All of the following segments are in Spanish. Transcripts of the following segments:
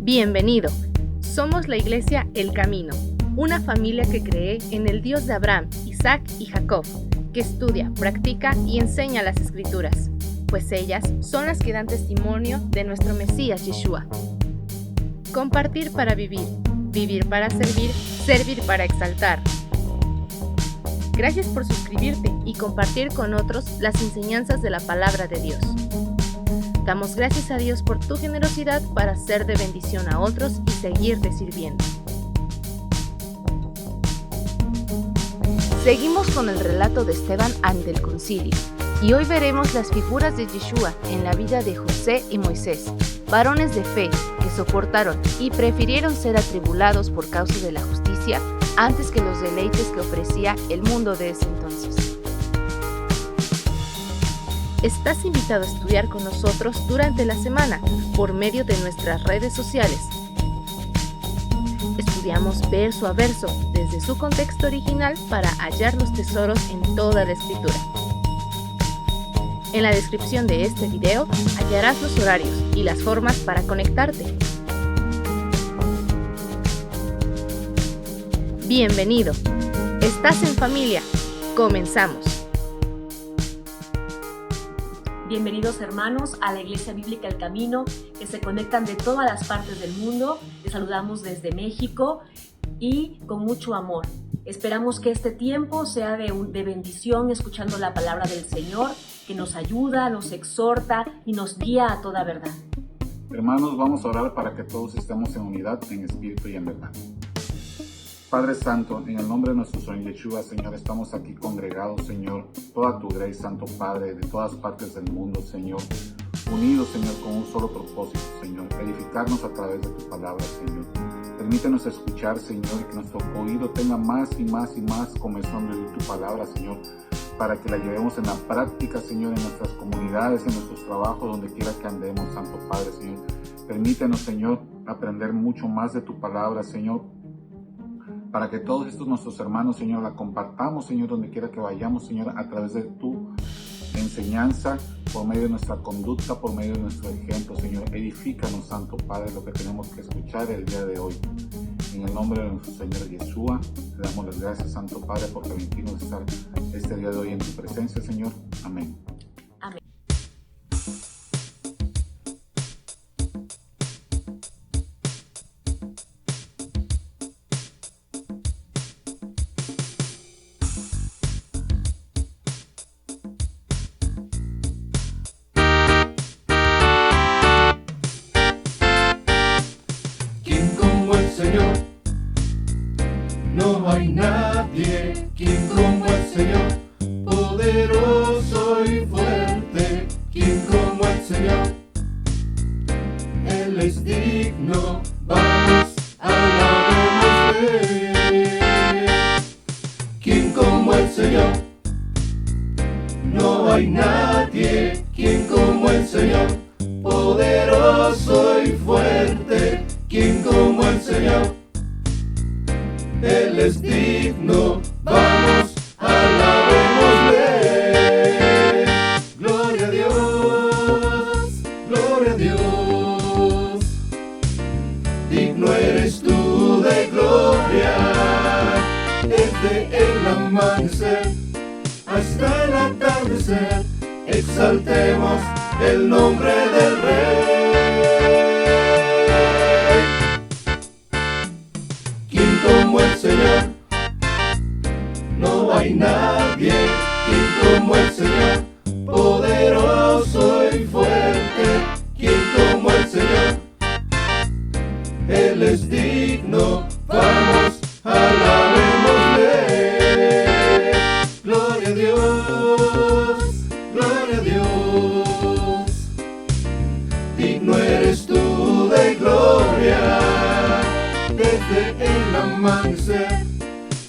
Bienvenido. Somos la Iglesia El Camino, una familia que cree en el Dios de Abraham, Isaac y Jacob, que estudia, practica y enseña las Escrituras, pues ellas son las que dan testimonio de nuestro Mesías Yeshua. Compartir para vivir, vivir para servir, servir para exaltar. Gracias por suscribirte y compartir con otros las enseñanzas de la palabra de Dios. Damos gracias a Dios por tu generosidad para ser de bendición a otros y seguirte sirviendo. Seguimos con el relato de Esteban ante el concilio, y hoy veremos las figuras de Yeshua en la vida de José y Moisés, varones de fe que soportaron y prefirieron ser atribulados por causa de la justicia antes que los deleites que ofrecía el mundo de ese entonces. Estás invitado a estudiar con nosotros durante la semana por medio de nuestras redes sociales. Estudiamos verso a verso desde su contexto original para hallar los tesoros en toda la Escritura. En la descripción de este video hallarás los horarios y las formas para conectarte. Bienvenido. Estás en familia. Comenzamos. Bienvenidos hermanos a la Iglesia Bíblica El Camino, que se conectan de todas las partes del mundo. Les saludamos desde México y con mucho amor. Esperamos que este tiempo sea de bendición, escuchando la palabra del Señor, que nos ayuda, nos exhorta y nos guía a toda verdad. Hermanos, vamos a orar para que todos estemos en unidad, en espíritu y en verdad. Padre Santo, en el nombre de nuestro Señor Yeshua, Señor, estamos aquí congregados, Señor, toda tu gracia, Santo Padre, de todas partes del mundo, Señor, unidos, Señor, con un solo propósito, Señor, edificarnos a través de tu palabra, Señor. Permítenos escuchar, Señor, y que nuestro oído tenga más y más y más comezón de tu palabra, Señor, para que la llevemos en la práctica, Señor, en nuestras comunidades, en nuestros trabajos, donde quiera que andemos, Santo Padre, Señor. Permítenos, Señor, aprender mucho más de tu palabra, Señor, para que todos estos nuestros hermanos, Señor, la compartamos, Señor, donde quiera que vayamos, Señor, a través de tu enseñanza, por medio de nuestra conducta, por medio de nuestro ejemplo, Señor. Edifícanos, Santo Padre, lo que tenemos que escuchar el día de hoy. En el nombre de nuestro Señor Yeshua, te damos las gracias, Santo Padre, por permitirnos estar este día de hoy en tu presencia, Señor. Amén. Amén. Señor, no hay nadie quien como el Señor, poderoso y fuerte, quien como el Señor, Él es digno, vamos, alabémosle. Quien como el Señor, no hay nadie quien como el Señor, poderoso y fuerte, quien como el Señor, Él es digno, vamos, alabémosle. Gloria a Dios, gloria a Dios. Digno eres tú de gloria, desde el amanecer hasta el atardecer, exaltemos el nombre del Rey. Como el Señor, no hay nadie quien como el Señor, poderoso y fuerte, quien como el Señor, Él es digno, vamos, alabémosle. Gloria a Dios, gloria a Dios. Digno eres tú de gloria, desde el amanecer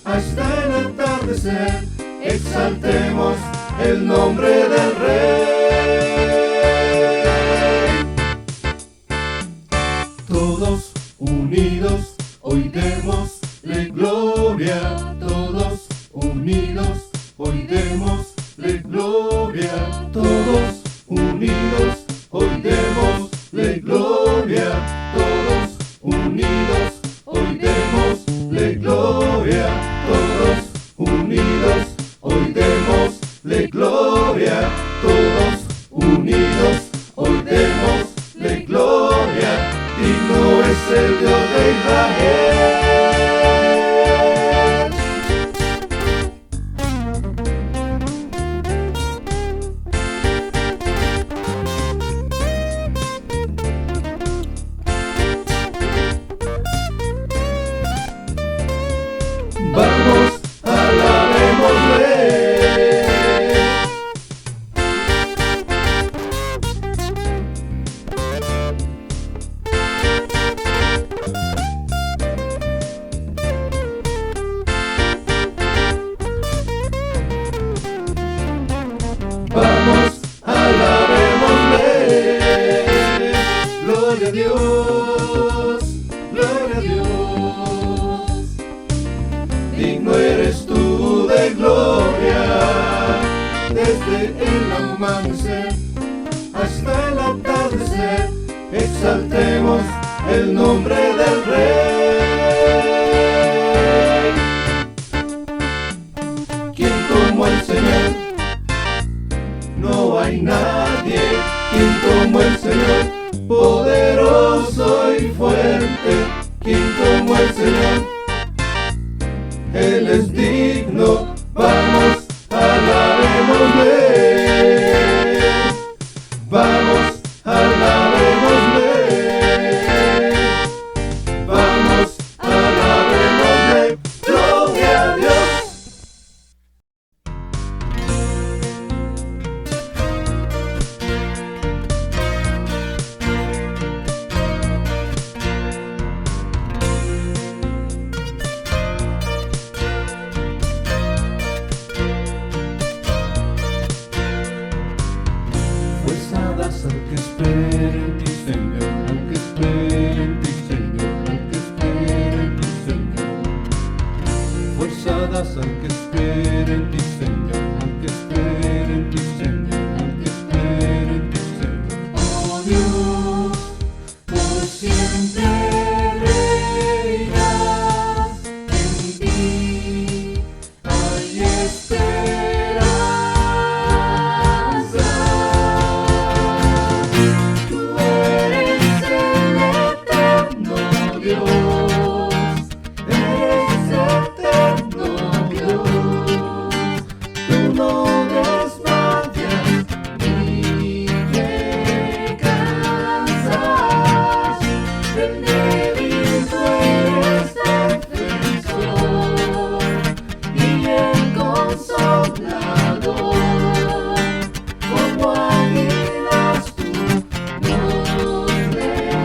hasta el atardecer, exaltemos el nombre del Rey. Todos unidos hoy démosle gloria, todos unidos hoy démosle gloria, todos unidos hoy démosle gloria, todos el Dios de Israel. Vamos, alabémosle. Vamos, alabémosle. Gloria a Dios, gloria a Dios. Digno eres tú de gloria, desde el amanecer hasta el atardecer. Exaltemos el nombre del Rey. ¿Quién como el Señor? No hay nadie. ¿Quién como el Señor? Poderoso y fuerte. ¿Quién como el Señor? Él es digno, vamos, alabémosle. Vamos, alabémosle. Vamos, alabémosle. Gloria a Dios. Fuerza das al que espera en ti, Señor, al que espera en ti, Señor, al que espera en ti, Señor. Fuerza das al que espera en ti, Señor, al que espera en ti, Señor, al que espera en ti, Señor. Oh Dios, por siempre reinas, en ti hay esperanza. Tú eres el eterno Dios, eres eterno Dios. Tú no desmayas ni te cansas. El débil tú eres defensor y el consolador. Como águilas tú nos levantas.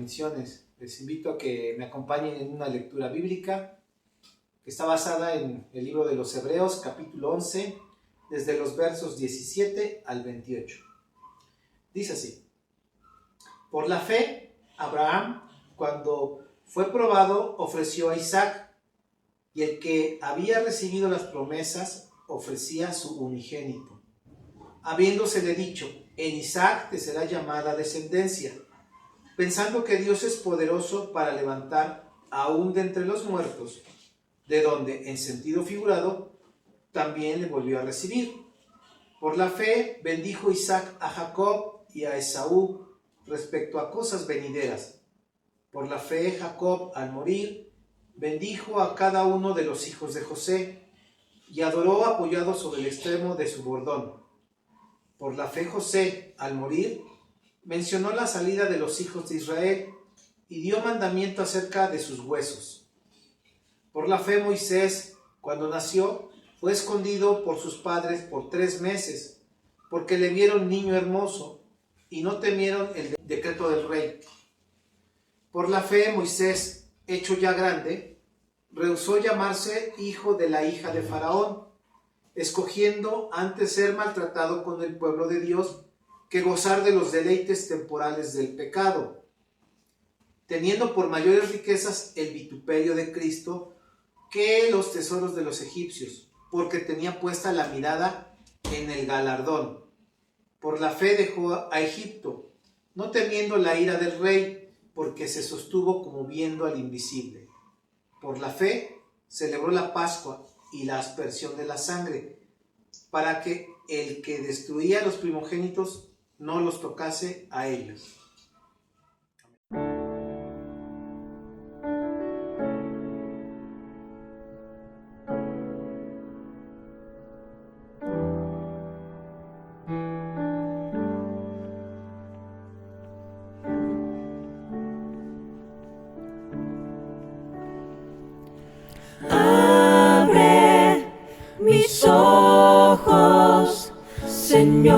bendiciones. Les invito a que me acompañen en una lectura bíblica que está basada en el libro de los Hebreos, capítulo 11, desde los versos 17 al 28. Dice así: por la fe, Abraham, cuando fue probado, ofreció a Isaac, y el que había recibido las promesas ofrecía su unigénito, habiéndosele dicho: en Isaac te será llamada descendencia, pensando que Dios es poderoso para levantar aún de entre los muertos, de donde, en sentido figurado, también le volvió a recibir. Por la fe bendijo Isaac a Jacob y a Esaú respecto a cosas venideras. Por la fe Jacob, al morir, bendijo a cada uno de los hijos de José y adoró apoyado sobre el extremo de su bordón. Por la fe José, al morir, mencionó la salida de los hijos de Israel y dio mandamiento acerca de sus huesos. Por la fe Moisés, cuando nació, fue escondido por sus padres por 3 meses, porque le vieron niño hermoso y no temieron el decreto del rey. Por la fe Moisés, hecho ya grande, rehusó llamarse hijo de la hija de Faraón, escogiendo antes ser maltratado con el pueblo de Dios que gozar de los deleites temporales del pecado, teniendo por mayores riquezas el vituperio de Cristo que los tesoros de los egipcios, porque tenía puesta la mirada en el galardón. Por la fe dejó a Egipto, no temiendo la ira del rey, porque se sostuvo como viendo al invisible. Por la fe celebró la Pascua y la aspersión de la sangre, para que el que destruía a los primogénitos no los tocase a ellos. Abre mis ojos, Señor.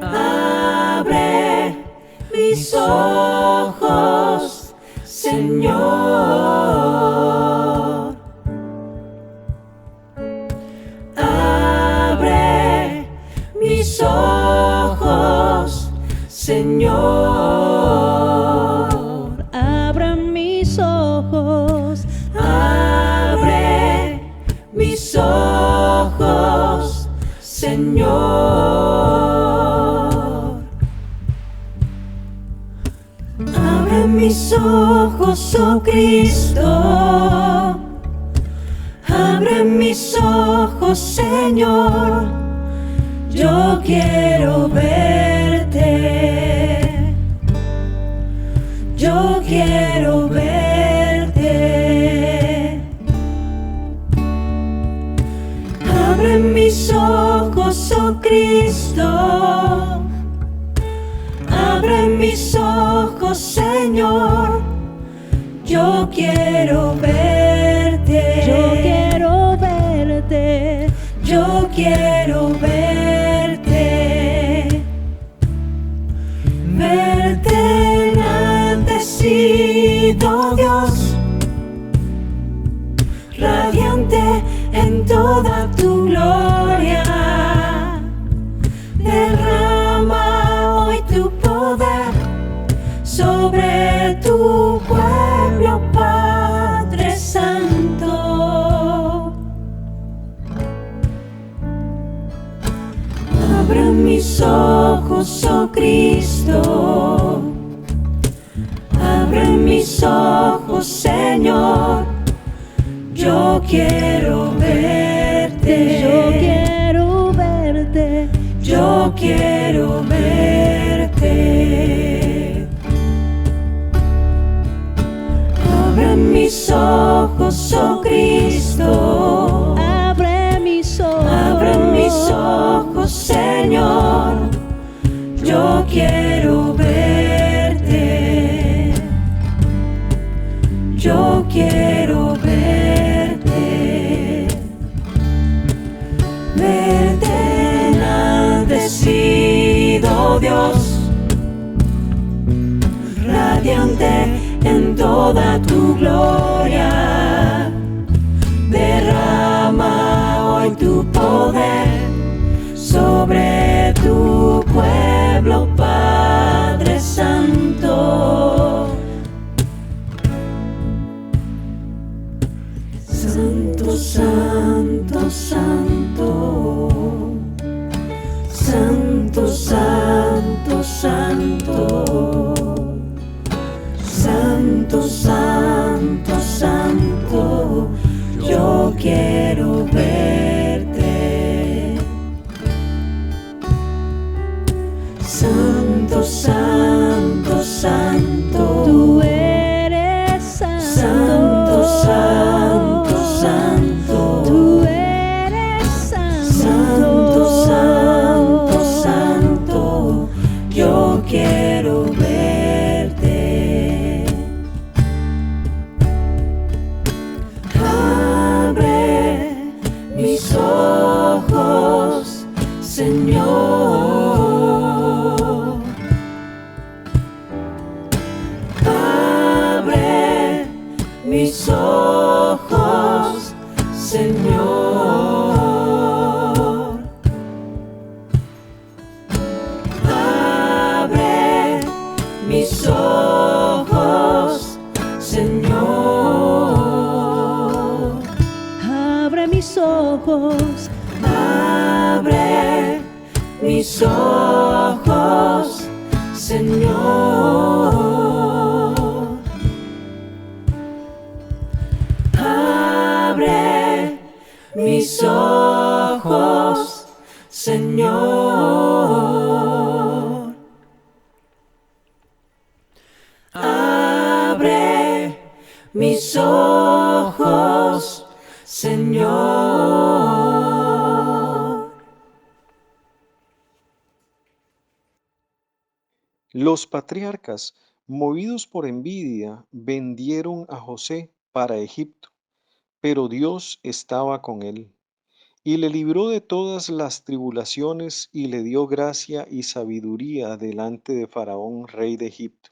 Abre mis ojos, Señor. Abre mis ojos, Señor. Abre mis ojos, abre mis ojos, Señor. Abre mis ojos, oh Cristo. Abre mis ojos, Señor. Yo quiero verte. Yo quiero verte. Abre mis ojos, oh Cristo. Abre mis ojos, Señor. Yo quiero verte. Yo quiero verte. Yo quiero verte. Verte enaltecido, Dios, radiante en toda tu gloria. Derrama hoy tu poder sobre tu pueblo, Padre Santo. Abre mis ojos, oh Cristo. Abre mis ojos, Señor. Yo quiero verte. Yo quiero verte. Yo quiero verte. Abre mis ojos, oh Cristo. Abre mis ojos. Abre mis ojos, Señor. Yo quiero verte. Yo quiero verte. Verte enaltecido. oh Dios, radiante en toda tu gloria. Derrama hoy tu poder sobre tu pueblo, Padre Santo. Santo, santo, santo. Santo, santo, santo. Santo, santo, santo. Yo quiero verte. Santo, santo, santo. Tú eres santo. Santo, santo, santo. Tú eres santo. Santo, santo, santo. Yo quiero verte. Abre mis ojos, Señor. Abre mis ojos, Señor. Abre mis ojos, Señor. Abre mis ojos. Abre mis ojos, Señor. Abre mis ojos, Señor. Abre mis ojos, Señor. Los patriarcas, movidos por envidia, vendieron a José para Egipto, pero Dios estaba con él, y le libró de todas las tribulaciones y le dio gracia y sabiduría delante de Faraón, rey de Egipto,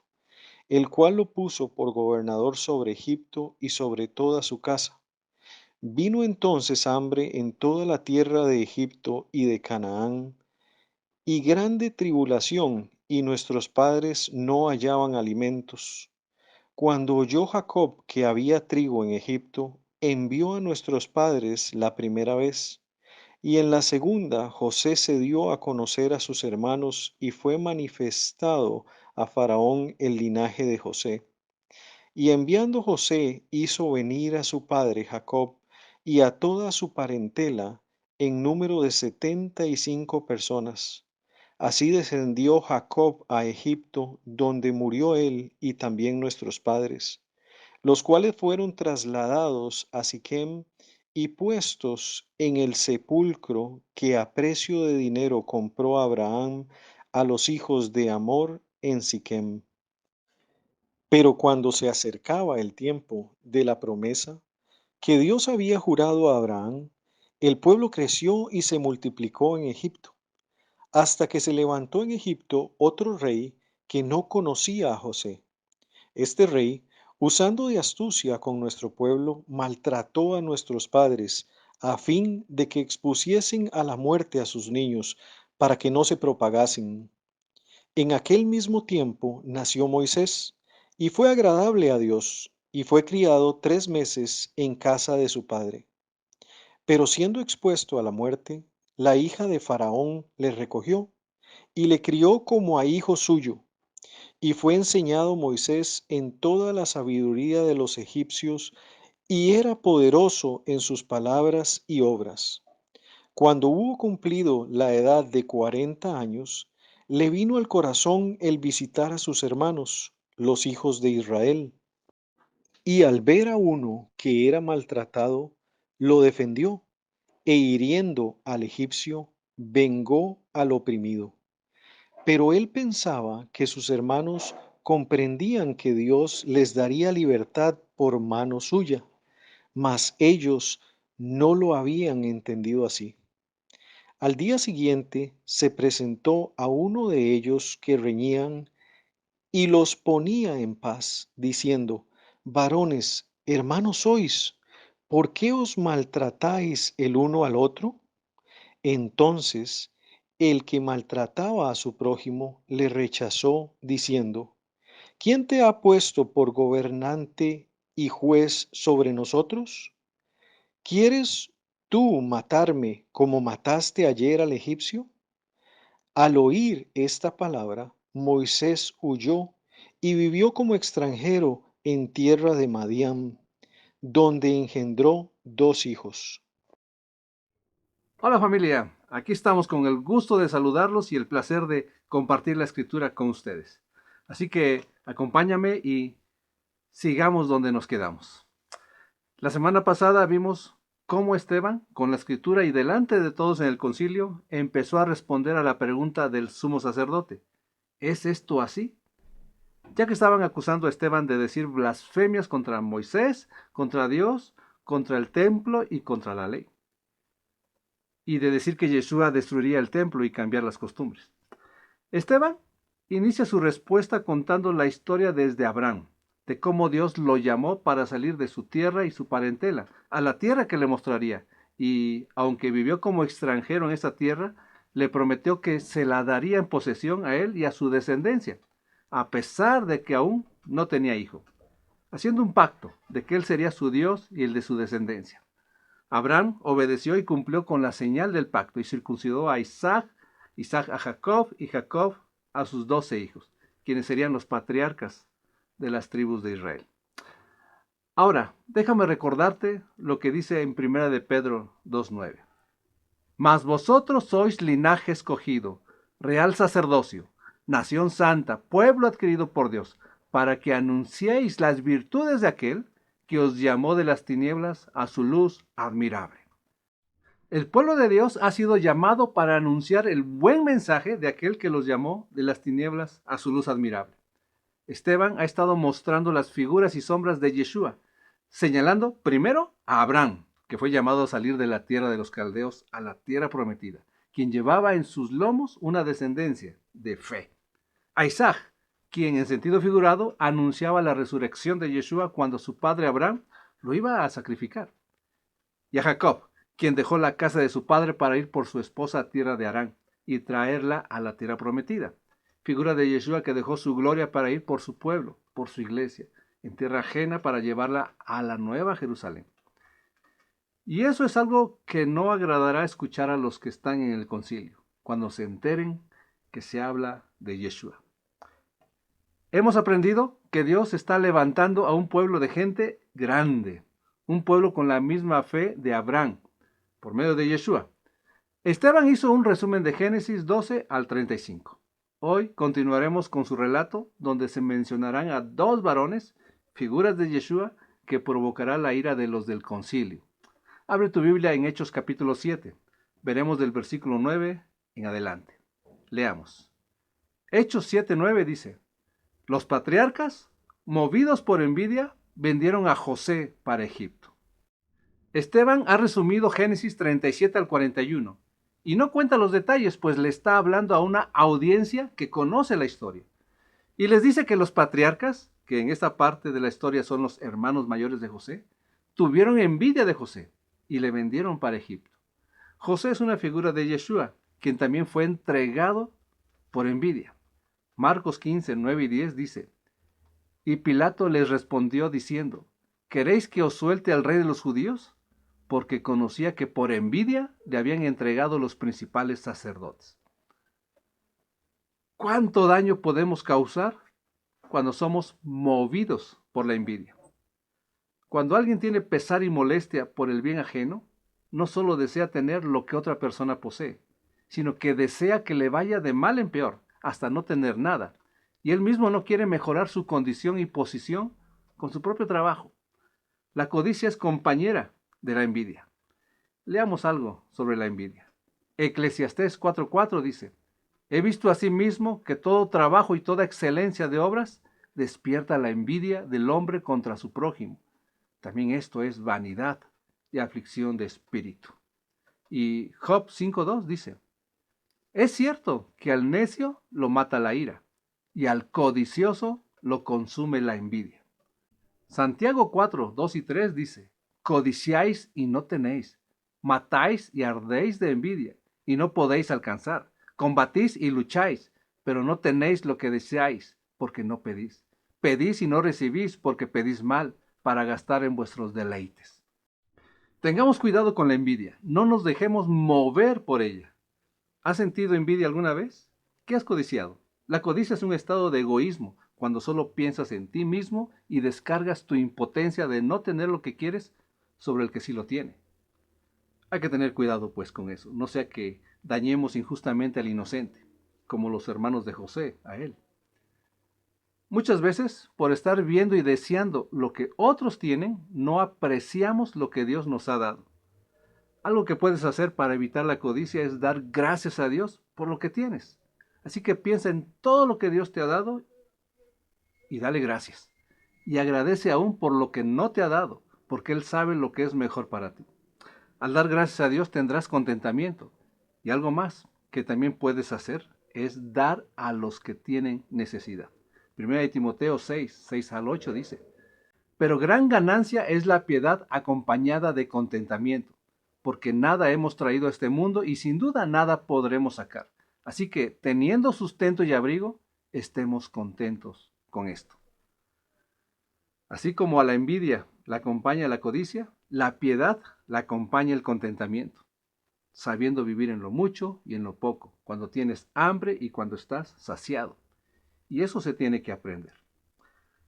el cual lo puso por gobernador sobre Egipto y sobre toda su casa. Vino entonces hambre en toda la tierra de Egipto y de Canaán, y grande tribulación, y nuestros padres no hallaban alimentos. Cuando oyó Jacob que había trigo en Egipto, envió a nuestros padres la primera vez, y en la segunda José se dio a conocer a sus hermanos y fue manifestado a Faraón el linaje de José. Y enviando José hizo venir a su padre Jacob y a toda su parentela en número de 75 personas. Así descendió Jacob a Egipto, donde murió él y también nuestros padres, los cuales fueron trasladados a Siquem y puestos en el sepulcro que a precio de dinero compró Abraham a los hijos de Amor en Siquem. Pero cuando se acercaba el tiempo de la promesa que Dios había jurado a Abraham, el pueblo creció y se multiplicó en Egipto, hasta que se levantó en Egipto otro rey que no conocía a José. Este rey, usando de astucia con nuestro pueblo, maltrató a nuestros padres, a fin de que expusiesen a la muerte a sus niños, para que no se propagasen. En aquel mismo tiempo nació Moisés, y fue agradable a Dios, y fue criado 3 meses en casa de su padre. Pero siendo expuesto a la muerte, la hija de Faraón le recogió, y le crió como a hijo suyo. Y fue enseñado Moisés en toda la sabiduría de los egipcios, y era poderoso en sus palabras y obras. Cuando hubo cumplido la edad de 40 años, le vino al corazón el visitar a sus hermanos, los hijos de Israel. Y al ver a uno que era maltratado, lo defendió, e hiriendo al egipcio, vengó al oprimido. Pero él pensaba que sus hermanos comprendían que Dios les daría libertad por mano suya, mas ellos no lo habían entendido así. Al día siguiente se presentó a uno de ellos que reñían y los ponía en paz, diciendo: Varones, hermanos sois, ¿por qué os maltratáis el uno al otro? Entonces el que maltrataba a su prójimo le rechazó, diciendo: ¿Quién te ha puesto por gobernante y juez sobre nosotros? ¿Quieres tú matarme como mataste ayer al egipcio? Al oír esta palabra, Moisés huyó y vivió como extranjero en tierra de Madián, donde engendró 2 hijos. Hola familia, aquí estamos con el gusto de saludarlos y el placer de compartir la escritura con ustedes. Así que acompáñame y sigamos donde nos quedamos. La semana pasada vimos cómo Esteban, con la escritura y delante de todos en el concilio, empezó a responder a la pregunta del sumo sacerdote: ¿es esto así? Ya que estaban acusando a Esteban de decir blasfemias contra Moisés, contra Dios, contra el templo y contra la ley, y de decir que Yeshua destruiría el templo y cambiar las costumbres. Esteban inicia su respuesta contando la historia desde Abraham, de cómo Dios lo llamó para salir de su tierra y su parentela, a la tierra que le mostraría, y aunque vivió como extranjero en esa tierra, le prometió que se la daría en posesión a él y a su descendencia, a pesar de que aún no tenía hijo, haciendo un pacto de que él sería su Dios y el de su descendencia. Abraham obedeció y cumplió con la señal del pacto y circuncidó a Isaac, Isaac a Jacob y Jacob a sus 12 hijos, quienes serían los patriarcas de las tribus de Israel. Ahora, déjame recordarte lo que dice en 1 de Pedro 2:9. Mas vosotros sois linaje escogido, real sacerdocio, nación santa, pueblo adquirido por Dios, para que anunciéis las virtudes de aquel que os llamó de las tinieblas a su luz admirable. El pueblo de Dios ha sido llamado para anunciar el buen mensaje de aquel que los llamó de las tinieblas a su luz admirable. Esteban ha estado mostrando las figuras y sombras de Yeshua, señalando primero a Abraham, que fue llamado a salir de la tierra de los caldeos a la tierra prometida, quien llevaba en sus lomos una descendencia de fe. A Isaac, quien en sentido figurado anunciaba la resurrección de Yeshua cuando su padre Abraham lo iba a sacrificar. Y a Jacob, quien dejó la casa de su padre para ir por su esposa a tierra de Harán y traerla a la tierra prometida. Figura de Yeshua que dejó su gloria para ir por su pueblo, por su iglesia, en tierra ajena para llevarla a la nueva Jerusalén. Y eso es algo que no agradará escuchar a los que están en el concilio, cuando se enteren que se habla de Yeshua. Hemos aprendido que Dios está levantando a un pueblo de gente grande, un pueblo con la misma fe de Abraham, por medio de Yeshua. Esteban hizo un resumen de Génesis 12 al 35. Hoy continuaremos con su relato, donde se mencionarán a 2 varones, figuras de Yeshua, que provocará la ira de los del concilio. Abre tu Biblia en Hechos capítulo 7. Veremos del versículo 9 en adelante. Leamos. Hechos 7:9 dice: Los patriarcas, movidos por envidia, vendieron a José para Egipto. Esteban ha resumido Génesis 37 al 41 y no cuenta los detalles, pues le está hablando a una audiencia que conoce la historia. Y les dice que los patriarcas, que en esta parte de la historia son los hermanos mayores de José, tuvieron envidia de José y le vendieron para Egipto. José es una figura de Yeshua, quien también fue entregado por envidia. Marcos 15, 9 y 10 dice: Y Pilato les respondió diciendo: ¿Queréis que os suelte al rey de los judíos? Porque conocía que por envidia le habían entregado los principales sacerdotes. ¿Cuánto daño podemos causar cuando somos movidos por la envidia? Cuando alguien tiene pesar y molestia por el bien ajeno, no solo desea tener lo que otra persona posee, sino que desea que le vaya de mal en peor, hasta no tener nada, y él mismo no quiere mejorar su condición y posición con su propio trabajo. La codicia es compañera de la envidia. Leamos algo sobre la envidia. Eclesiastés 4:4 dice: He visto asimismo que todo trabajo y toda excelencia de obras despierta la envidia del hombre contra su prójimo. También esto es vanidad y aflicción de espíritu. Y Job 5:2 dice, es cierto que al necio lo mata la ira, y al codicioso lo consume la envidia. Santiago 4:2 y 3 dice, codiciáis y no tenéis, matáis y ardéis de envidia, y no podéis alcanzar, combatís y lucháis, pero no tenéis lo que deseáis, porque no pedís. Pedís y no recibís, porque pedís mal, para gastar en vuestros deleites. Tengamos cuidado con la envidia, no nos dejemos mover por ella. ¿Has sentido envidia alguna vez? ¿Qué has codiciado? La codicia es un estado de egoísmo, cuando solo piensas en ti mismo y descargas tu impotencia de no tener lo que quieres sobre el que sí lo tiene. Hay que tener cuidado pues con eso, no sea que dañemos injustamente al inocente, como los hermanos de José a él. Muchas veces, por estar viendo y deseando lo que otros tienen, no apreciamos lo que Dios nos ha dado. Algo que puedes hacer para evitar la codicia es dar gracias a Dios por lo que tienes. Así que piensa en todo lo que Dios te ha dado y dale gracias. Y agradece aún por lo que no te ha dado, porque Él sabe lo que es mejor para ti. Al dar gracias a Dios tendrás contentamiento. Y algo más que también puedes hacer es dar a los que tienen necesidad. 1 Timoteo 6 al 8 dice, pero gran ganancia es la piedad acompañada de contentamiento, porque nada hemos traído a este mundo y sin duda nada podremos sacar. Así que, teniendo sustento y abrigo, estemos contentos con esto. Así como a la envidia la acompaña la codicia, la piedad la acompaña el contentamiento, sabiendo vivir en lo mucho y en lo poco, cuando tienes hambre y cuando estás saciado. Y eso se tiene que aprender.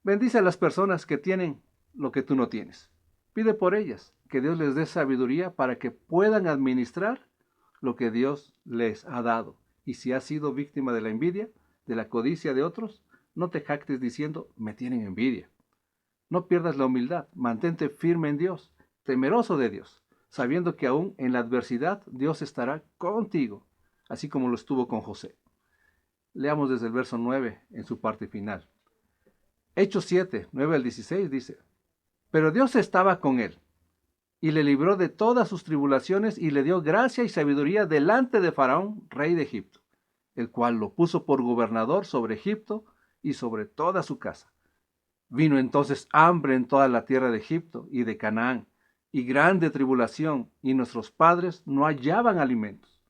Bendice a las personas que tienen lo que tú no tienes. Pide por ellas, que Dios les dé sabiduría para que puedan administrar lo que Dios les ha dado. Y si has sido víctima de la envidia, de la codicia de otros, no te jactes diciendo, me tienen envidia. No pierdas la humildad, mantente firme en Dios, temeroso de Dios, sabiendo que aún en la adversidad Dios estará contigo, así como lo estuvo con José. Leamos desde el verso 9 en su parte final. Hechos 7, 9 al 16 dice, pero Dios estaba con él, y le libró de todas sus tribulaciones, y le dio gracia y sabiduría delante de Faraón, rey de Egipto, el cual lo puso por gobernador sobre Egipto y sobre toda su casa. Vino entonces hambre en toda la tierra de Egipto y de Canaán, y grande tribulación, y nuestros padres no hallaban alimentos.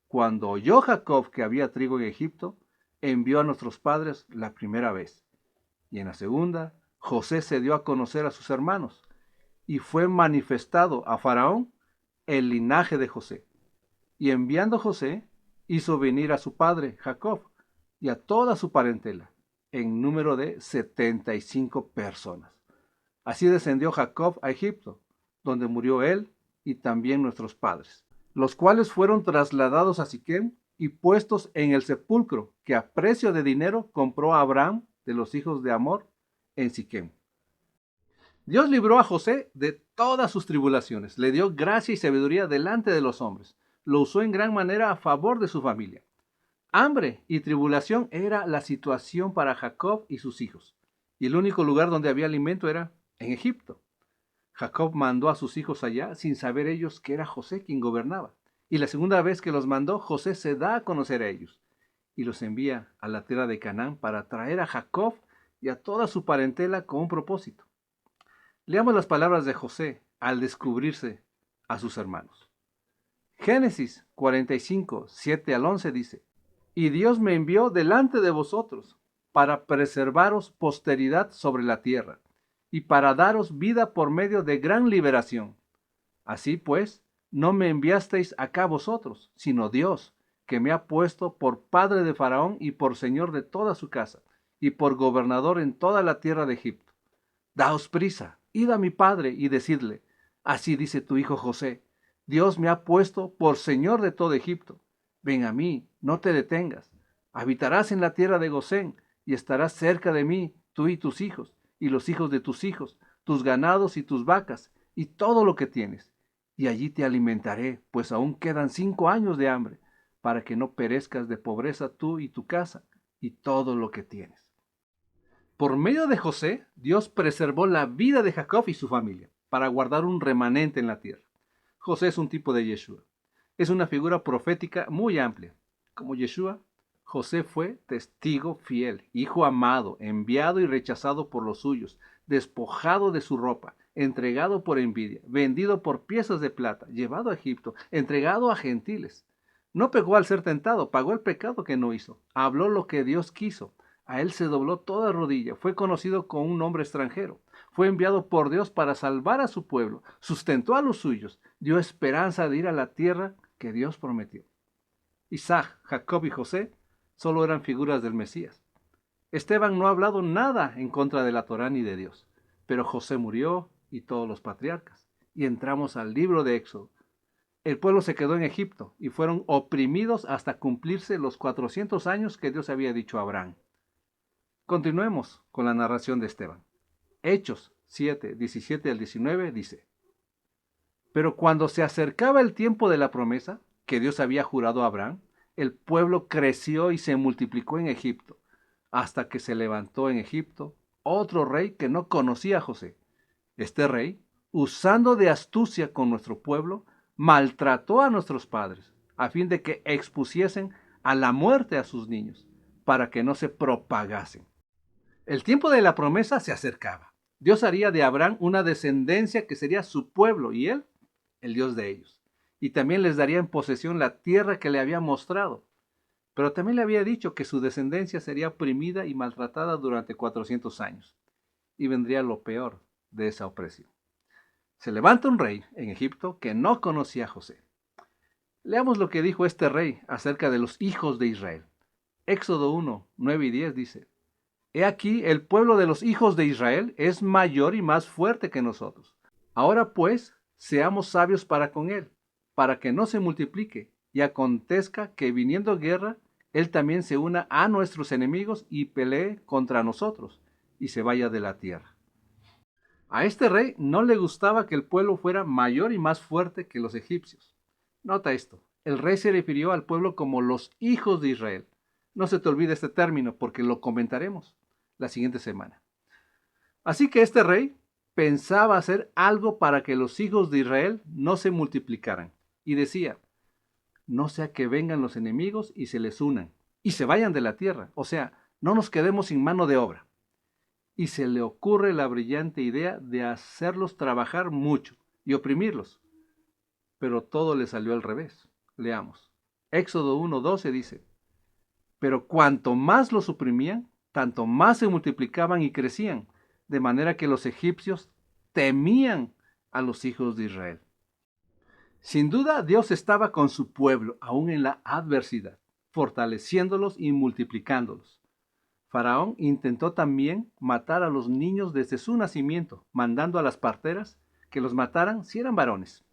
Cuando oyó Jacob que había trigo en Egipto, envió a nuestros padres la primera vez. Y en la segunda, José se dio a conocer a sus hermanos, y fue manifestado a Faraón el linaje de José. Y enviando José, hizo venir a su padre Jacob y a toda su parentela, en número de 75 personas. Así descendió Jacob a Egipto, donde murió él y también nuestros padres, los cuales fueron trasladados a Siquem y puestos en el sepulcro que a precio de dinero compró a Abraham de los hijos de Hamor en Siquem. Dios libró a José de todas sus tribulaciones, le dio gracia y sabiduría delante de los hombres, lo usó en gran manera a favor de su familia. Hambre y tribulación era la situación para Jacob y sus hijos, y el único lugar donde había alimento era en Egipto. Jacob mandó a sus hijos allá sin saber ellos que era José quien gobernaba. Y la segunda vez que los mandó, José se da a conocer a ellos y los envía a la tierra de Canaán para traer a Jacob y a toda su parentela con un propósito. Leamos las palabras de José al descubrirse a sus hermanos. Génesis 45, 7 al 11 dice, y Dios me envió delante de vosotros para preservaros posteridad sobre la tierra y para daros vida por medio de gran liberación. Así pues, no me enviasteis acá vosotros, sino Dios, que me ha puesto por padre de Faraón y por señor de toda su casa, y por gobernador en toda la tierra de Egipto. Daos prisa, id a mi padre y decidle, así dice tu hijo José, Dios me ha puesto por señor de todo Egipto. Ven a mí, no te detengas. Habitarás en la tierra de Gosén, y estarás cerca de mí, tú y tus hijos, y los hijos de tus hijos, tus ganados y tus vacas, y todo lo que tienes. Y allí te alimentaré, pues aún quedan 5 años de hambre, para que no perezcas de pobreza tú y tu casa, y todo lo que tienes. Por medio de José, Dios preservó la vida de Jacob y su familia, para guardar un remanente en la tierra. José es un tipo de Yeshua. es una figura profética muy amplia. Como Yeshua, José fue testigo fiel, hijo amado, enviado y rechazado por los suyos, despojado de su ropa, entregado por envidia, vendido por piezas de plata, llevado a Egipto, entregado a gentiles. No pecó al ser tentado, pagó el pecado que no hizo, habló lo que Dios quiso. A él se dobló toda rodilla, fue conocido como un hombre extranjero, fue enviado por Dios para salvar a su pueblo, sustentó a los suyos, dio esperanza de ir a la tierra que Dios prometió. Isaac, Jacob y José solo eran figuras del Mesías. Esteban no ha hablado nada en contra de la Torá ni de Dios, pero José murió y todos los patriarcas. Y entramos al libro de Éxodo. El pueblo se quedó en Egipto y fueron oprimidos hasta cumplirse los 400 años que Dios había dicho a Abraham. Continuemos con la narración de Esteban. Hechos 7, 17 al 19 dice: Pero cuando se acercaba el tiempo de la promesa que Dios había jurado a Abraham, el pueblo creció y se multiplicó en Egipto, hasta que se levantó en Egipto otro rey que no conocía a José. Este rey, usando de astucia con nuestro pueblo, maltrató a nuestros padres, a fin de que expusiesen a la muerte a sus niños, para que no se propagasen. El tiempo de la promesa se acercaba. Dios haría de Abraham una descendencia que sería su pueblo y él, el Dios de ellos. Y también les daría en posesión la tierra que le había mostrado. Pero también le había dicho que su descendencia sería oprimida y maltratada durante 400 años. Y vendría lo peor de esa opresión. Se levanta un rey en Egipto que no conocía a José. Leamos lo que dijo este rey acerca de los hijos de Israel. Éxodo 1, 9 y 10 dice: He aquí, el pueblo de los hijos de Israel es mayor y más fuerte que nosotros. Ahora pues, seamos sabios para con él, para que no se multiplique, y acontezca que viniendo guerra, él también se una a nuestros enemigos y pelee contra nosotros, y se vaya de la tierra. A este rey no le gustaba que el pueblo fuera mayor y más fuerte que los egipcios. Nota esto, el rey se refirió al pueblo como los hijos de Israel. No se te olvide este término porque lo comentaremos la siguiente semana. Así que este rey pensaba hacer algo para que los hijos de Israel no se multiplicaran. Y decía: no sea que vengan los enemigos y se les unan y se vayan de la tierra. O sea, no nos quedemos sin mano de obra. Y se le ocurre la brillante idea de hacerlos trabajar mucho y oprimirlos. Pero todo le salió al revés. Leamos. Éxodo 1:12 dice: Pero cuanto más los oprimían, tanto más se multiplicaban y crecían, de manera que los egipcios temían a los hijos de Israel. Sin duda, Dios estaba con su pueblo, aún en la adversidad, fortaleciéndolos y multiplicándolos. Faraón intentó también matar a los niños desde su nacimiento, mandando a las parteras que los mataran si eran varones.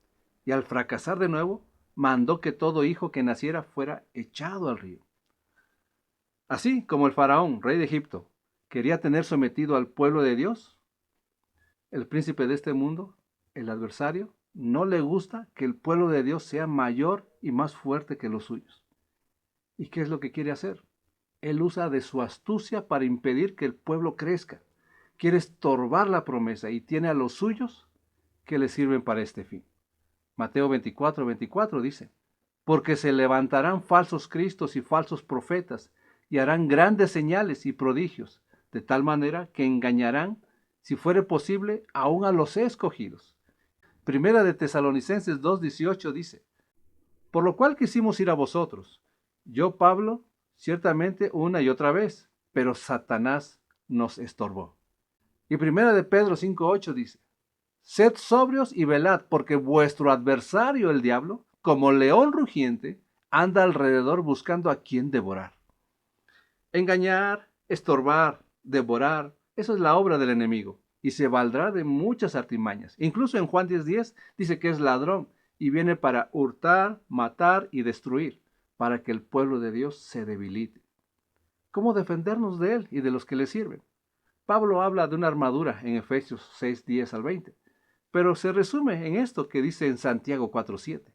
Y al fracasar de nuevo, mandó que todo hijo que naciera fuera echado al río. Así como el faraón, rey de Egipto, quería tener sometido al pueblo de Dios, el príncipe de este mundo, el adversario, no le gusta que el pueblo de Dios sea mayor y más fuerte que los suyos. ¿Y qué es lo que quiere hacer? Él usa de su astucia para impedir que el pueblo crezca. Quiere estorbar la promesa y tiene a los suyos que le sirven para este fin. Mateo 24:24 dice: Porque se levantarán falsos cristos y falsos profetas y harán grandes señales y prodigios, de tal manera que engañarán, si fuere posible, aún a los escogidos. Primera de Tesalonicenses 2:18 dice: Por lo cual quisimos ir a vosotros, yo Pablo, ciertamente una y otra vez, pero Satanás nos estorbó. Y Primera de Pedro 5:8 dice: Sed sobrios y velad, porque vuestro adversario el diablo, como león rugiente, anda alrededor buscando a quien devorar. Engañar, estorbar, devorar, eso es la obra del enemigo, y se valdrá de muchas artimañas. Incluso en Juan 10:10 dice que es ladrón y viene para hurtar, matar y destruir, para que el pueblo de Dios se debilite. ¿Cómo defendernos de él y de los que le sirven? Pablo habla de una armadura en Efesios 6:10 al 20, pero se resume en esto que dice en Santiago 4:7.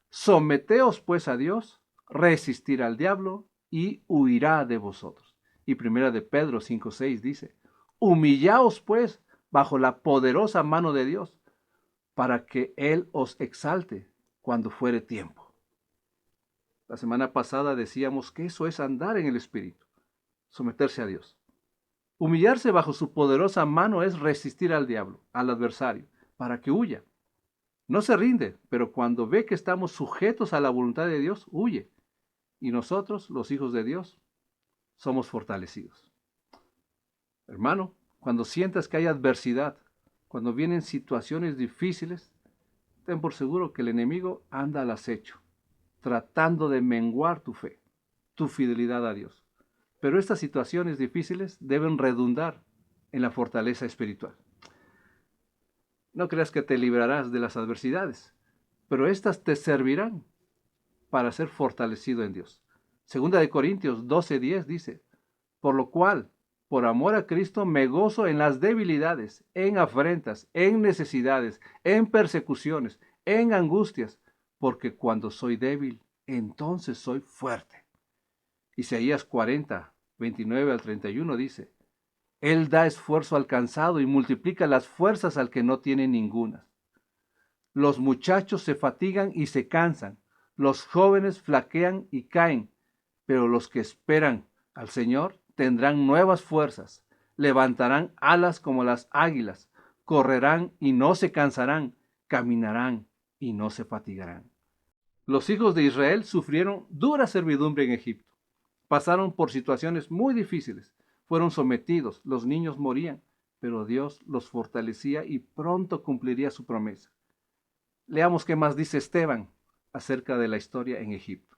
Someteos pues a Dios, resistir al diablo y huirá de vosotros. Y Primera de Pedro 5:6 dice: Humillaos pues bajo la poderosa mano de Dios, para que Él os exalte cuando fuere tiempo. La semana pasada decíamos que eso es andar en el Espíritu, someterse a Dios. Humillarse bajo su poderosa mano es resistir al diablo, al adversario, para que huya. No se rinde, pero cuando ve que estamos sujetos a la voluntad de Dios, huye. Y nosotros, los hijos de Dios, somos fortalecidos. Hermano, cuando sientas que hay adversidad, cuando vienen situaciones difíciles, ten por seguro que el enemigo anda al acecho, tratando de menguar tu fe, tu fidelidad a Dios. Pero estas situaciones difíciles deben redundar en la fortaleza espiritual. No creas que te librarás de las adversidades, pero estas te servirán para ser fortalecido en Dios. Segunda de Corintios 12:10 dice, por lo cual, por amor a Cristo, me gozo en las debilidades, en afrentas, en necesidades, en persecuciones, en angustias, porque cuando soy débil, entonces soy fuerte. Isaías 40:29-31 dice, Él da esfuerzo al cansado y multiplica las fuerzas al que no tiene ninguna. Los muchachos se fatigan y se cansan, los jóvenes flaquean y caen, pero los que esperan al Señor tendrán nuevas fuerzas, levantarán alas como las águilas, correrán y no se cansarán, caminarán y no se fatigarán. Los hijos de Israel sufrieron dura servidumbre en Egipto. Pasaron por situaciones muy difíciles, fueron sometidos, los niños morían, pero Dios los fortalecía y pronto cumpliría su promesa. Leamos qué más dice Esteban acerca de la historia en Egipto.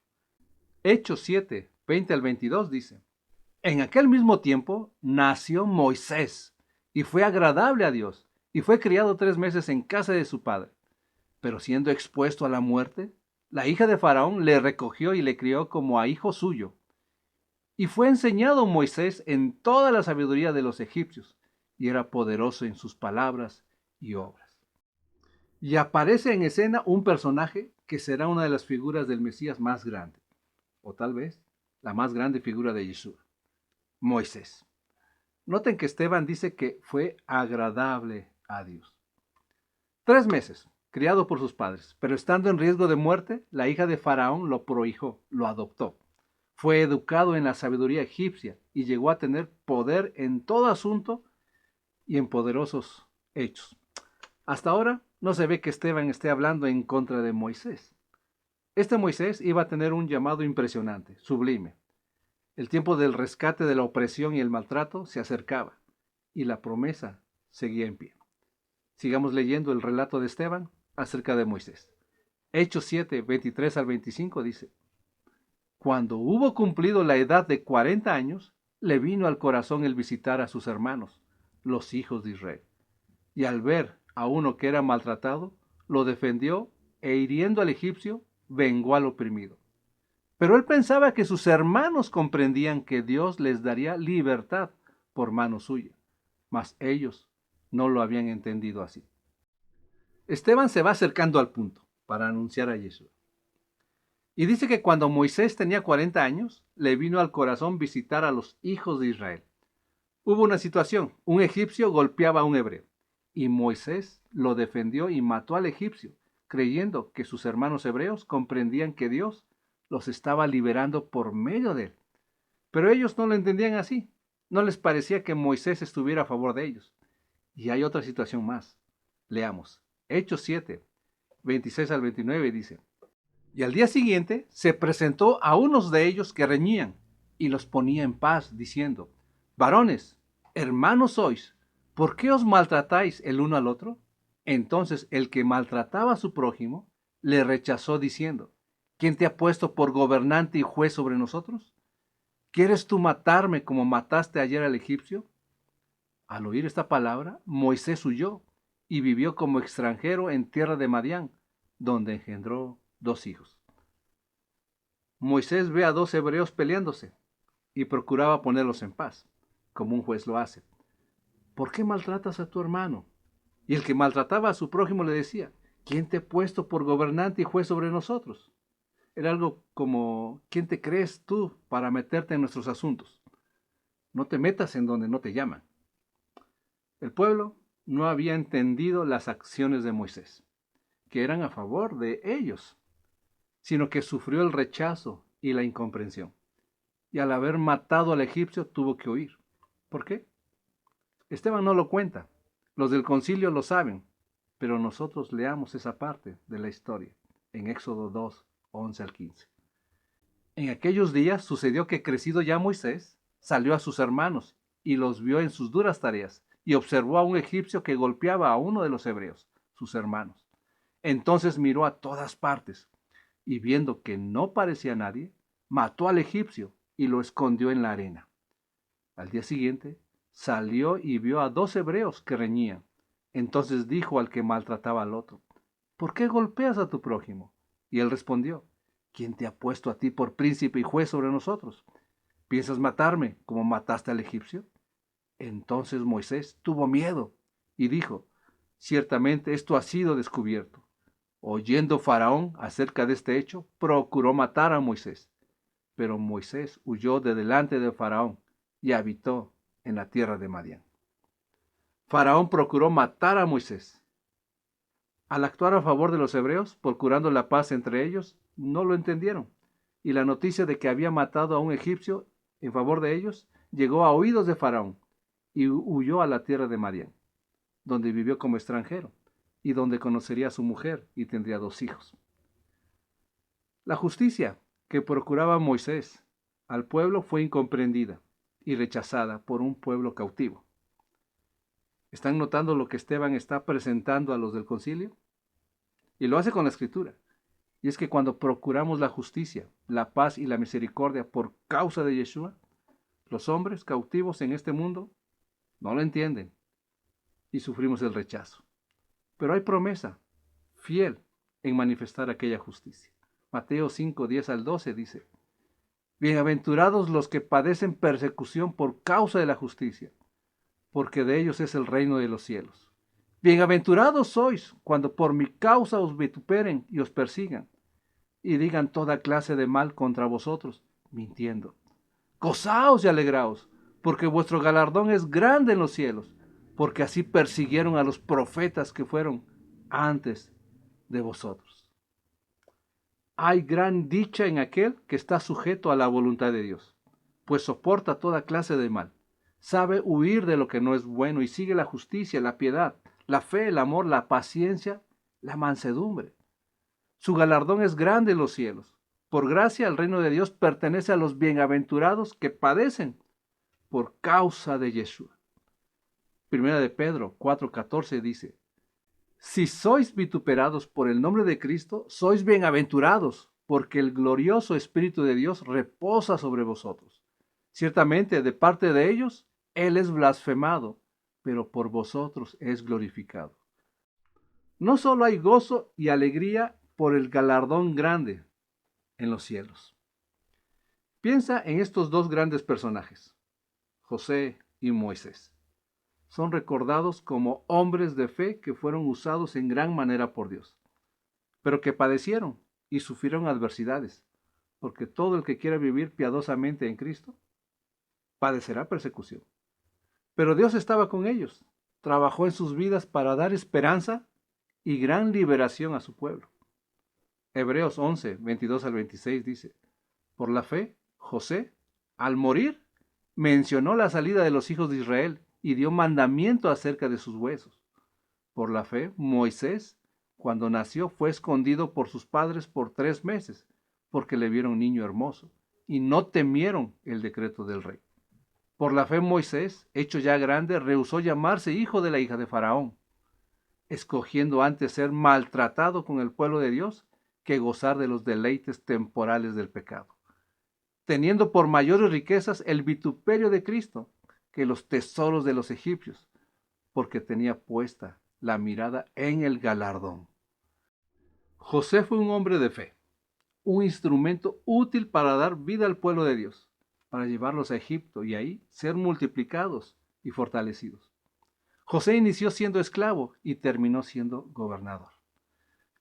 Hechos 7:20-22 dice, en aquel mismo tiempo nació Moisés y fue agradable a Dios y fue criado 3 meses en casa de su padre. Pero siendo expuesto a la muerte, la hija de Faraón le recogió y le crió como a hijo suyo. Y fue enseñado Moisés en toda la sabiduría de los egipcios, y era poderoso en sus palabras y obras. Y aparece en escena un personaje que será una de las figuras del Mesías más grande, o tal vez la más grande figura de Yeshua, Moisés. Noten que Esteban dice que fue agradable a Dios. 3 meses, criado por sus padres, pero estando en riesgo de muerte, la hija de Faraón lo prohijó, lo adoptó. Fue educado en la sabiduría egipcia y llegó a tener poder en todo asunto y en poderosos hechos. Hasta ahora no se ve que Esteban esté hablando en contra de Moisés. Este Moisés iba a tener un llamado impresionante, sublime. El tiempo del rescate de la opresión y el maltrato se acercaba y la promesa seguía en pie. Sigamos leyendo el relato de Esteban acerca de Moisés. Hechos 7:23-25 dice, cuando hubo cumplido la edad de 40 años, le vino al corazón el visitar a sus hermanos, los hijos de Israel. Y al ver a uno que era maltratado, lo defendió e hiriendo al egipcio, vengó al oprimido. Pero él pensaba que sus hermanos comprendían que Dios les daría libertad por mano suya, mas ellos no lo habían entendido así. Esteban se va acercando al punto para anunciar a Yeshua. Y dice que cuando Moisés tenía 40 años, le vino al corazón visitar a los hijos de Israel. Hubo una situación, un egipcio golpeaba a un hebreo, y Moisés lo defendió y mató al egipcio, creyendo que sus hermanos hebreos comprendían que Dios los estaba liberando por medio de él. Pero ellos no lo entendían así, no les parecía que Moisés estuviera a favor de ellos. Y hay otra situación más. Leamos, Hechos 7:26-29 dice, y al día siguiente se presentó a unos de ellos que reñían y los ponía en paz, diciendo, varones, hermanos sois, ¿por qué os maltratáis el uno al otro? Entonces el que maltrataba a su prójimo le rechazó diciendo, ¿quién te ha puesto por gobernante y juez sobre nosotros? ¿Quieres tú matarme como mataste ayer al egipcio? Al oír esta palabra, Moisés huyó y vivió como extranjero en tierra de Madián, donde engendró 2 hijos. Moisés ve a 2 hebreos peleándose y procuraba ponerlos en paz, como un juez lo hace. ¿Por qué maltratas a tu hermano? Y el que maltrataba a su prójimo le decía, ¿quién te ha puesto por gobernante y juez sobre nosotros? Era algo como, ¿quién te crees tú para meterte en nuestros asuntos? No te metas en donde no te llaman. El pueblo no había entendido las acciones de Moisés, que eran a favor de ellos. sino que sufrió el rechazo y la incomprensión. Y al haber matado al egipcio tuvo que huir. ¿Por qué? Esteban no lo cuenta. Los del concilio lo saben, pero nosotros leamos esa parte de la historia en Éxodo 2, 11 al 15. En aquellos días sucedió que, crecido ya Moisés, salió a sus hermanos y los vio en sus duras tareas, y observó a un egipcio que golpeaba a uno de los hebreos, sus hermanos. Entonces miró a todas partes, y viendo que no parecía nadie, mató al egipcio y lo escondió en la arena. Al día siguiente salió y vio a 2 hebreos que reñían. Entonces dijo al que maltrataba al otro: ¿por qué golpeas a tu prójimo? Y él respondió: ¿quién te ha puesto a ti por príncipe y juez sobre nosotros? ¿Piensas matarme como mataste al egipcio? Entonces Moisés tuvo miedo y dijo: ciertamente esto ha sido descubierto. Oyendo Faraón acerca de este hecho, procuró matar a Moisés. Pero Moisés huyó de delante de Faraón y habitó en la tierra de Madián. Faraón procuró matar a Moisés. Al actuar a favor de los hebreos, procurando la paz entre ellos, no lo entendieron, y la noticia de que había matado a un egipcio en favor de ellos llegó a oídos de Faraón, y huyó a la tierra de Madián, donde vivió como extranjero, y donde conocería a su mujer y tendría 2 hijos. La justicia que procuraba Moisés al pueblo fue incomprendida y rechazada por un pueblo cautivo. ¿Están notando lo que Esteban está presentando a los del concilio? Y lo hace con la escritura. Y es que cuando procuramos la justicia, la paz y la misericordia por causa de Yeshua, los hombres cautivos en este mundo no lo entienden y sufrimos el rechazo. Pero hay promesa fiel en manifestar aquella justicia. Mateo 5, 10 al 12 dice: bienaventurados los que padecen persecución por causa de la justicia, porque de ellos es el reino de los cielos. Bienaventurados sois cuando por mi causa os vituperen y os persigan, y digan toda clase de mal contra vosotros, mintiendo. Gozaos y alegraos, porque vuestro galardón es grande en los cielos, porque así persiguieron a los profetas que fueron antes de vosotros. Hay gran dicha en aquel que está sujeto a la voluntad de Dios, pues soporta toda clase de mal, sabe huir de lo que no es bueno y sigue la justicia, la piedad, la fe, el amor, la paciencia, la mansedumbre. Su galardón es grande en los cielos. Por gracia, el reino de Dios pertenece a los bienaventurados que padecen por causa de Yeshua. Primera de Pedro 4:14 dice: si sois vituperados por el nombre de Cristo, sois bienaventurados, porque el glorioso Espíritu de Dios reposa sobre vosotros. Ciertamente, de parte de ellos, Él es blasfemado, pero por vosotros es glorificado. No solo hay gozo y alegría por el galardón grande en los cielos. Piensa en estos 2 grandes personajes, José y Moisés. Son recordados como hombres de fe que fueron usados en gran manera por Dios, pero que padecieron y sufrieron adversidades, porque todo el que quiera vivir piadosamente en Cristo padecerá persecución. Pero Dios estaba con ellos, trabajó en sus vidas para dar esperanza y gran liberación a su pueblo. Hebreos 11, 22 al 26 dice: por la fe, José, al morir, mencionó la salida de los hijos de Israel y dio mandamiento acerca de sus huesos. Por la fe, Moisés, cuando nació, fue escondido por sus padres por 3 meses, porque le vieron niño hermoso, y no temieron el decreto del rey. Por la fe, Moisés, hecho ya grande, rehusó llamarse hijo de la hija de Faraón, escogiendo antes ser maltratado con el pueblo de Dios que gozar de los deleites temporales del pecado, teniendo por mayores riquezas el vituperio de Cristo que los tesoros de los egipcios, porque tenía puesta la mirada en el galardón. José fue un hombre de fe, un instrumento útil para dar vida al pueblo de Dios, para llevarlos a Egipto y ahí ser multiplicados y fortalecidos. José inició siendo esclavo y terminó siendo gobernador.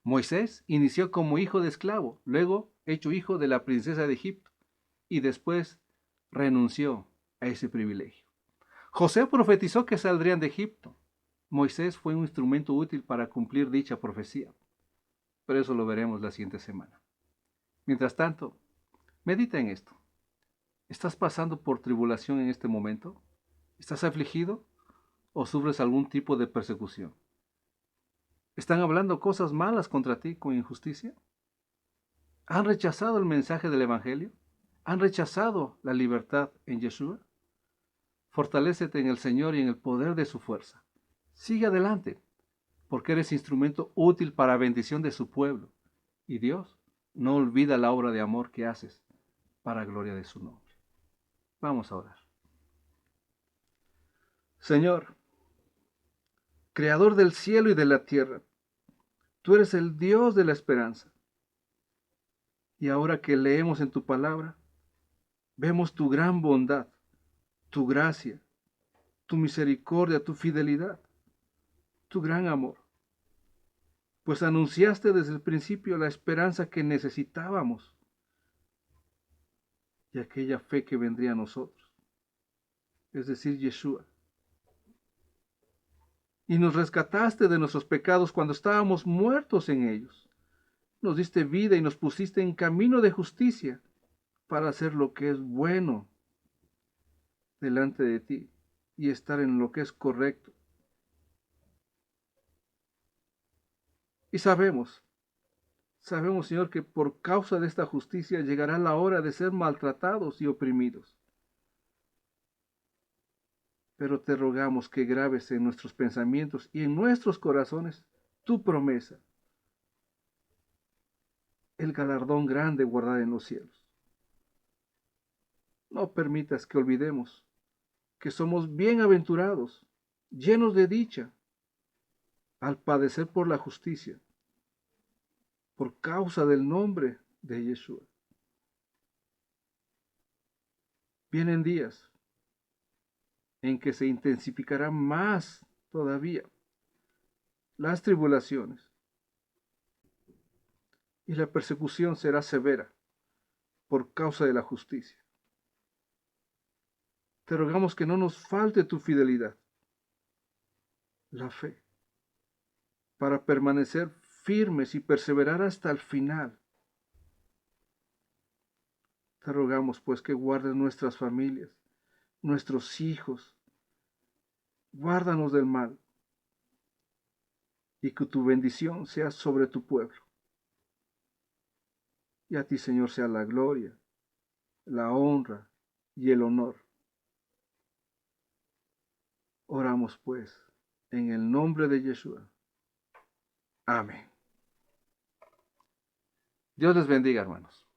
Moisés inició como hijo de esclavo, luego hecho hijo de la princesa de Egipto, y después renunció a ese privilegio. José profetizó que saldrían de Egipto. Moisés fue un instrumento útil para cumplir dicha profecía. Pero eso lo veremos la siguiente semana. Mientras tanto, medita en esto. ¿Estás pasando por tribulación en este momento? ¿Estás afligido o sufres algún tipo de persecución? ¿Están hablando cosas malas contra ti con injusticia? ¿Han rechazado el mensaje del Evangelio? ¿Han rechazado la libertad en Yeshua? Fortalécete en el Señor y en el poder de su fuerza. Sigue adelante, porque eres instrumento útil para bendición de su pueblo. Y Dios no olvida la obra de amor que haces para gloria de su nombre. Vamos a orar. Señor, Creador del cielo y de la tierra, tú eres el Dios de la esperanza. Y ahora que leemos en tu palabra, vemos tu gran bondad, tu gracia, tu misericordia, tu fidelidad, tu gran amor. Pues anunciaste desde el principio la esperanza que necesitábamos y aquella fe que vendría a nosotros, es decir, Yeshua. Y nos rescataste de nuestros pecados cuando estábamos muertos en ellos. Nos diste vida y nos pusiste en camino de justicia para hacer lo que es bueno delante de ti y estar en lo que es correcto. Y sabemos, Señor, que por causa de esta justicia llegará la hora de ser maltratados y oprimidos. Pero te rogamos que grabes en nuestros pensamientos y en nuestros corazones tu promesa, el galardón grande guardado en los cielos. No permitas que olvidemos que somos bienaventurados, llenos de dicha, al padecer por la justicia, por causa del nombre de Yeshua. Vienen días en que se intensificarán más todavía las tribulaciones y la persecución será severa por causa de la justicia. Te rogamos que no nos falte tu fidelidad, la fe, para permanecer firmes y perseverar hasta el final. Te rogamos pues que guardes nuestras familias, nuestros hijos, guárdanos del mal y que tu bendición sea sobre tu pueblo. Y a ti, Señor, sea la gloria, la honra y el honor. Oramos pues en el nombre de Yeshua. Amén. Dios les bendiga, hermanos.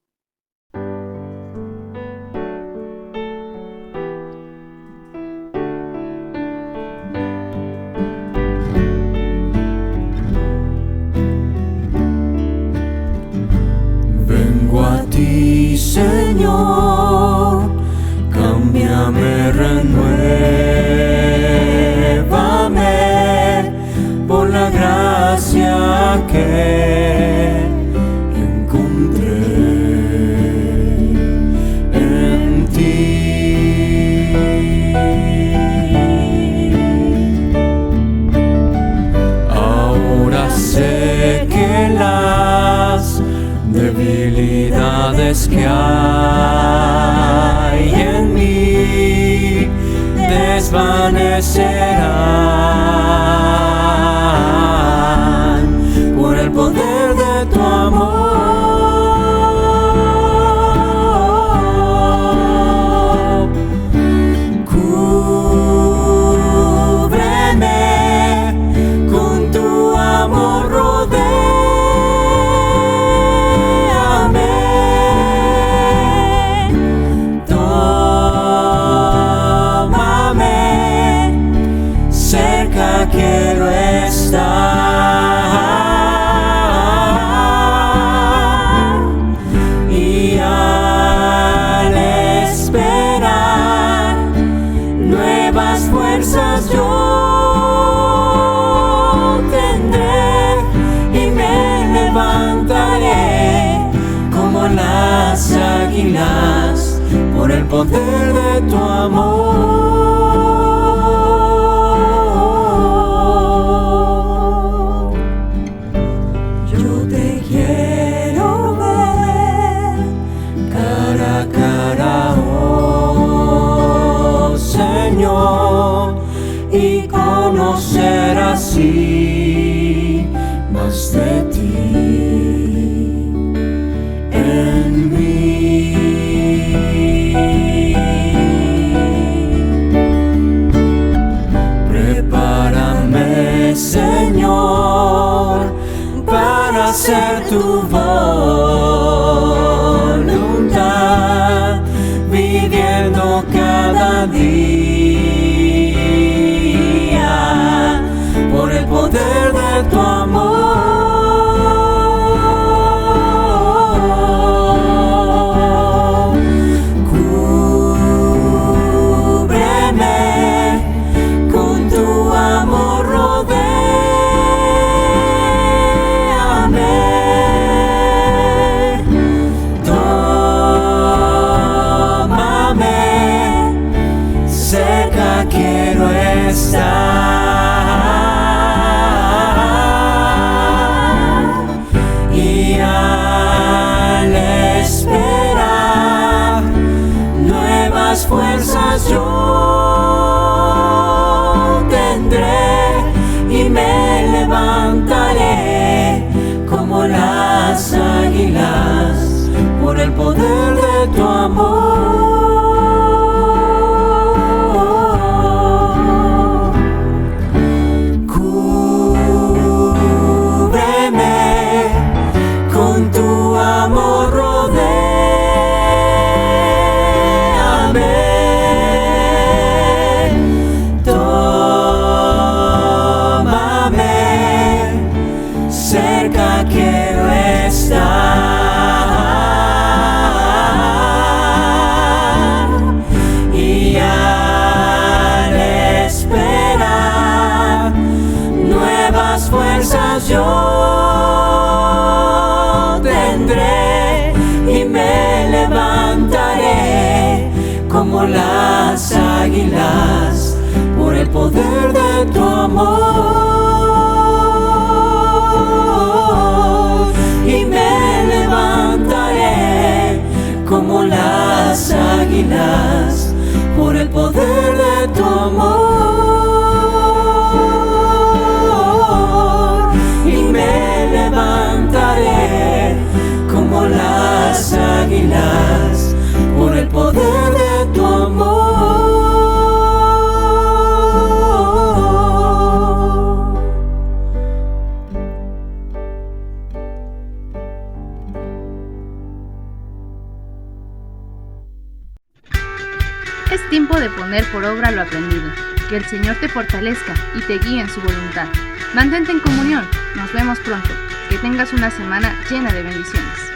Vengo a ti, Señor, cámbiame, renuévame por la gracia que encontré en ti. Ahora sé que las debilidades que hay en mí desvanecerán por el poder de tu amor. Cúbreme con tu amor, quiero estar, y al esperar nuevas fuerzas yo tendré y me levantaré como las águilas por el poder de tu amor. Quiero ver poder de tu amor. Cúbreme con tu amor, rodéame, tómame, cerca quiero estar, y al esperar nuevas fuerzas yo tendré, y me levantaré como las águilas por el poder de tu amor, y me levantaré como las águilas por el poder de tu amor, y me levantaré como las águilas por el poder de tu amor. Es tiempo de poner por obra lo aprendido. Que el Señor te fortalezca y te guíe en su voluntad. Mantente en comunión. Nos vemos pronto. Que tengas una semana llena de bendiciones.